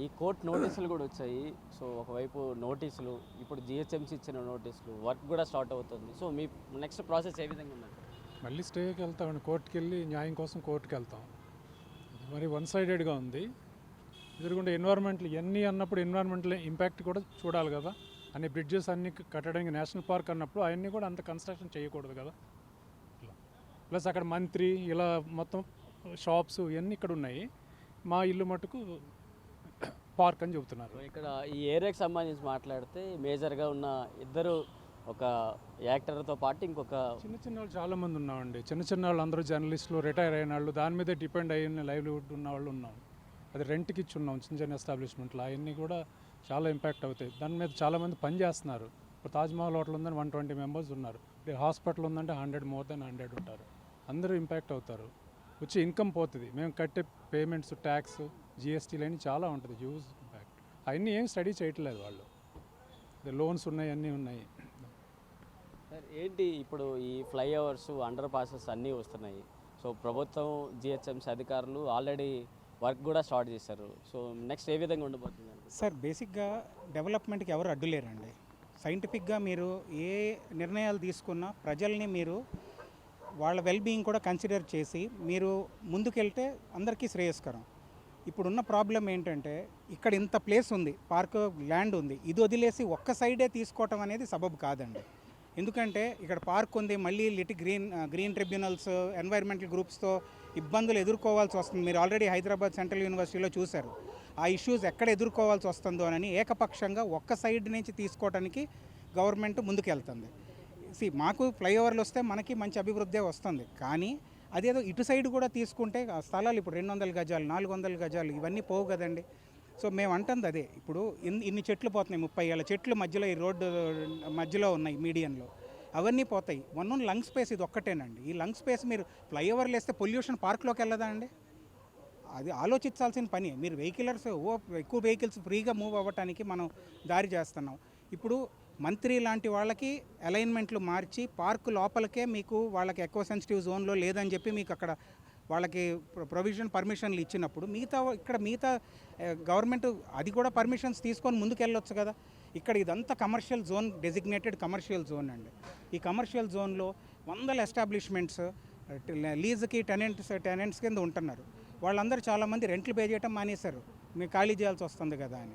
ఈ కోర్ట్ నోటీసులు కూడా వచ్చాయి. సో ఒకవైపు నోటీసులు, ఇప్పుడు జిహెచ్ఎంసీ ఇచ్చిన నోటీసులు, వర్క్ కూడా స్టార్ట్ అవుతుంది. సో మీ నెక్స్ట్ ప్రాసెస్ ఏ విధంగా ఉందండి? మళ్ళీ స్టేకి వెళ్తామండి, కోర్టుకి వెళ్ళి న్యాయం కోసం కోర్టుకి వెళ్తాం. మరి వన్ సైడెడ్గా ఉంది. ఎదురుగుండా ఎన్వైర్న్మెంట్లు ఇవన్నీ అన్నప్పుడు ఎన్వైర్న్మెంటల్ ఇంపాక్ట్ కూడా చూడాలి కదా. అన్ని బ్రిడ్జెస్ అన్ని కట్టడానికి నేషనల్ పార్క్ అన్నప్పుడు అవన్నీ కూడా అంత కన్స్ట్రక్షన్ చేయకూడదు కదా. ఇలా ప్లస్ అక్కడ మంత్రి ఇలా మొత్తం షాప్స్ ఇవన్నీ ఇక్కడ ఉన్నాయి. మా ఇల్లు మటుకు పార్క్ అని చెబుతున్నారు. ఇక్కడ ఈ ఏరియాకి సంబంధించి మాట్లాడితే మేజర్గా ఉన్న ఇద్దరు, ఒక యాక్టర్తో పాటు ఇంకొక చిన్న చిన్న వాళ్ళు చాలామంది ఉన్నామండి. చిన్న వాళ్ళు అందరూ జర్నలిస్టులు, రిటైర్ అయిన వాళ్ళు, దాని మీదే డిపెండ్ అయిన లైవ్లీహుడ్ ఉన్న వాళ్ళు ఉన్నాం. అది రెంట్కి ఇచ్చి ఉన్నాం చిన్న ఎస్టాబ్లిష్మెంట్లు. అవన్నీ కూడా చాలా ఇంపాక్ట్ అవుతాయి. దాని మీద చాలామంది పని చేస్తున్నారు. ఇప్పుడు తాజ్మహల్ హోటల్ ఉందని 120 మెంబర్స్ ఉన్నారు. ఇప్పుడు హాస్పిటల్ ఉందంటే 100, మోర్ దెన్ 100 ఉంటారు. అందరూ ఇంపాక్ట్ అవుతారు. వచ్చి ఇన్కమ్ పోతుంది. మేము కట్టే పేమెంట్స్, ట్యాక్స్, జిఎస్టీలు అన్నీ చాలా ఉంటుంది. Huge impact. అవన్నీ ఏం స్టడీ చేయట్లేదు వాళ్ళు. లోన్స్ ఉన్నాయి, అన్నీ ఉన్నాయి. సార్ ఏంటి ఇప్పుడు ఈ ఫ్లైఓవర్స్, అండర్ పాసెస్ అన్నీ వస్తున్నాయి. సో ప్రభుత్వం, జిహెచ్ఎంసీ అధికారులు ఆల్రెడీ వర్క్ కూడా స్టార్ట్ చేశారు. సో నెక్స్ట్ ఏ విధంగా ఉండబోతుందండి? సార్ బేసిక్గా డెవలప్మెంట్కి ఎవరు అడ్డులేరండి. సైంటిఫిక్గా మీరు ఏ నిర్ణయాలు తీసుకున్నా ప్రజల్ని మీరు వాళ్ళ వెల్బీయింగ్ కూడా కన్సిడర్ చేసి మీరు ముందుకెళ్తే అందరికీ శ్రేయస్కరం. ఇప్పుడున్న ప్రాబ్లం ఏంటంటే ఇక్కడ ఇంత ప్లేస్ ఉంది, పార్క్ ల్యాండ్ ఉంది, ఇది వదిలేసి ఒక్క సైడే తీసుకోవటం అనేది సబబు కాదండి. ఎందుకంటే ఇక్కడ పార్క్ ఉంది, మళ్ళీ గ్రీన్ ట్రిబ్యునల్స్, ఎన్వైర్మెంటల్ గ్రూప్స్తో ఇబ్బందులు ఎదుర్కోవాల్సి వస్తుంది. మీరు ఆల్రెడీ హైదరాబాద్ సెంట్రల్ యూనివర్సిటీలో చూశారు ఆ ఇష్యూస్ ఎక్కడ ఎదుర్కోవాల్సి వస్తుందో అని. ఏకపక్షంగా ఒక్క సైడ్ నుంచి తీసుకోవడానికి గవర్నమెంట్ ముందుకెళ్తుంది. మాకు ఫ్లైఓవర్లు వస్తే మనకి మంచి అభివృద్ధి వస్తుంది, కానీ అదేదో ఇటు సైడ్ కూడా తీసుకుంటే ఆ స్థలాలు ఇప్పుడు 200 గజాలు, 400 గజాలు ఇవన్నీ పోవు కదండి. సో మేము అంటుంది అదే. ఇప్పుడు ఇన్ని చెట్లు పోతున్నాయి, 30 ఏళ్ళ చెట్లు మధ్యలో ఈ రోడ్డు మధ్యలో ఉన్నాయి మీడియంలో, అవన్నీ పోతాయి. వన్ లంగ్ స్పేస్ ఇది ఒక్కటేనండి. ఈ లంగ్ స్పేస్ మీరు ఫ్లైఓవర్లు వేస్తే పొల్యూషన్ పార్క్లోకి వెళ్ళదా అండి? అది ఆలోచించాల్సిన పని. మీరు ఎక్కువ వెహికల్స్ ఫ్రీగా మూవ్ అవ్వటానికి మనం దారి చేస్తున్నాం. ఇప్పుడు మంత్రి లాంటి వాళ్ళకి అలైన్మెంట్లు మార్చి పార్కు లోపలికే మీకు వాళ్ళకి ఎక్కువ సెన్సిటివ్ జోన్లో లేదని చెప్పి మీకు అక్కడ వాళ్ళకి పర్మిషన్లు ఇచ్చినప్పుడు మిగతా గవర్నమెంట్ అది కూడా పర్మిషన్స్ తీసుకొని ముందుకెళ్ళొచ్చు కదా. ఇక్కడ ఇదంతా commercial zone, designated commercial zone అండి. ఈ కమర్షియల్ జోన్లో 100 ఎస్టాబ్లిష్మెంట్స్ లీజుకి టెనెంట్స్ కింద ఉంటున్నారు. వాళ్ళందరూ చాలామంది రెంట్లు పే చేయడం మానేశారు, మీకు ఖాళీ చేయాల్సి వస్తుంది కదా అని.